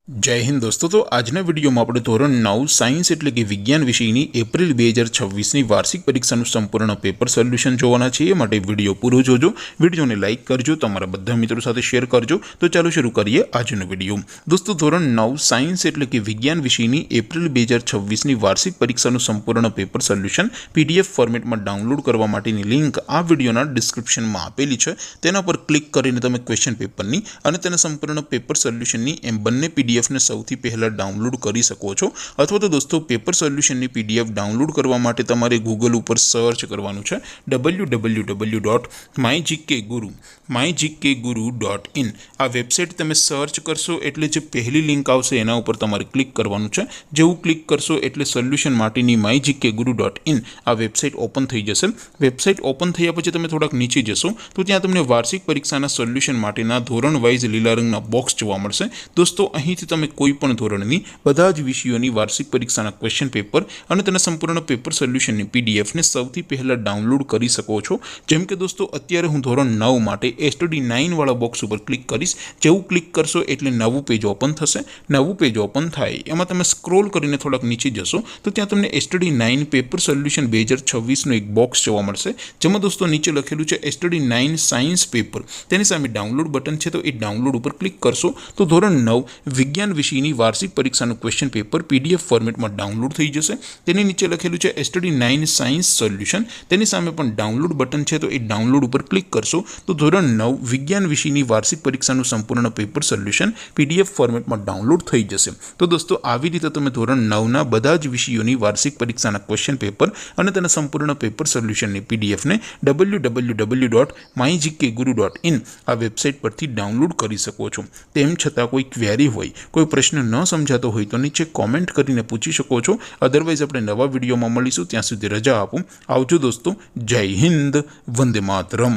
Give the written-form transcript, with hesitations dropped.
जय हिंद दोस्तों। तो આજના વિડીયોમાં આપણે ધોરણ 9 સાયન્સ એટલે કે વિજ્ઞાન વિષયની એપ્રિલ 2026ની વાર્ષિક પરીક્ષાનું સંપૂર્ણ પેપર સોલ્યુશન જોવાના છીએ। માટે વિડીયો પૂરો જોજો, વિડીયોને લાઇક કરજો, તમારા બધા મિત્રો સાથે શેર કરજો। તો ચાલો શરૂ કરીએ આજનો વિડીયો। દોસ્તો ધોરણ 9 સાયન્સ એટલે કે વિજ્ઞાન વિષયની એપ્રિલ 2026ની વાર્ષિક પરીક્ષાનું સંપૂર્ણ પેપર સોલ્યુશન પીડીએફ ફોર્મેટમાં ડાઉનલોડ કરવા માટેની લિંક આ વિડીયોના ડિસ્ક્રિપ્શનમાં આપેલી છે। તેના પર ક્લિક કરીને તમે ક્વેશ્ચન પેપરની અને તેના સંપૂર્ણ પેપર સોલ્યુશનની એમ બંને પીડીએફ ने સૌથી પહેલા ડાઉનલોડ કરી શકો છો। અથવા તો દોસ્તો પેપર સોલ્યુશનની પીડીએફ ડાઉનલોડ કરવા માટે તમારે ગૂગલ ઉપર સર્ચ કરવાનું છે www.mygkguru.in। આ વેબસાઇટ તમે સર્ચ કરશો એટલે જે પહેલી લિંક આવશે એના ઉપર તમારે ક્લિક કરવાનું છે। જેવું ક્લિક કરશો એટલે સોલ્યુશન માટેની mygkguru.in આ વેબસાઇટ ઓપન થઈ જશે। વેબસાઇટ ઓપન થયા પછી તમે થોડાક નીચે જશો તો ત્યાં તમને વાર્ષિક પરીક્ષાના સોલ્યુશન માટેના ધોરણ વાઇઝ લીલા રંગના બોક્સ જોવા મળશે। દોસ્તો અહીંથી તમે કોઈપણ ધોરણની બધા જ વિષયોની વાર્ષિક પરીક્ષાના ક્વેશ્ચન પેપર અને તેના સંપૂર્ણ પેપર સોલ્યુશનની પીડીએફને સૌથી પહેલાં ડાઉનલોડ કરી શકો છો। જેમ કે દોસ્તો અત્યારે હું ધોરણ 9 માટે STD9 વાળા બોક્સ ઉપર ક્લિક કરીશ। જેવું ક્લિક કરશો એટલે નવું પેજ ઓપન થશે। નવું પેજ ઓપન થાય એમાં તમે સ્ક્રોલ કરીને થોડાક નીચે જશો તો ત્યાં તમને STD9 પેપર સોલ્યુશન 2026નું એક બોક્સ જોવા મળશે। જેમાં દોસ્તો નીચે લખેલું છે STD9 સાયન્સ પેપર, તેની સામે ડાઉનલોડ બટન છે તો એ ડાઉનલોડ ઉપર ક્લિક કરશો તો ધોરણ 9 વિજ્ઞાન વિષયની વાર્ષિક પરીક્ષાનું ક્વેશ્ચન પેપર પીડીએફ ફોર્મેટમાં ડાઉનલોડ થઈ જશે। તેની નીચે લખેલું છે STD9 સાયન્સ સોલ્યુશન, તેની સામે પણ ડાઉનલોડ બટન છે તો એ ડાઉનલોડ ઉપર ક્લિક કરશો તો ધોરણ 9 વિજ્ઞાન વિષયની વાર્ષિક પરીક્ષાનું સંપૂર્ણ પેપર સોલ્યુશન પીડીએફ ફોર્મેટમાં ડાઉનલોડ થઈ જશે। તો દોસ્તો આવી રીતે તમે ધોરણ 9ના બધા જ વિષયોની વાર્ષિક પરીક્ષાના ક્વેશ્ચન પેપર અને તેના સંપૂર્ણ પેપર સોલ્યુશનની પીડીએફને www.mygkguru.in આ વેબસાઇટ પરથી ડાઉનલોડ કરી શકો છો। તેમ છતાં કોઈ ક્વેરી હોય, કોઈ પ્રશ્ન ન સમજાતો હોય તો નીચે કોમેન્ટ કરીને પૂછી શકો છો। અધરવાઇઝ આપણે નવા વિડીયોમાં મળીશું, ત્યાં સુધી રજા આપો। આવજો દોસ્તો, જય હિન્દ, વંદે માતરમ।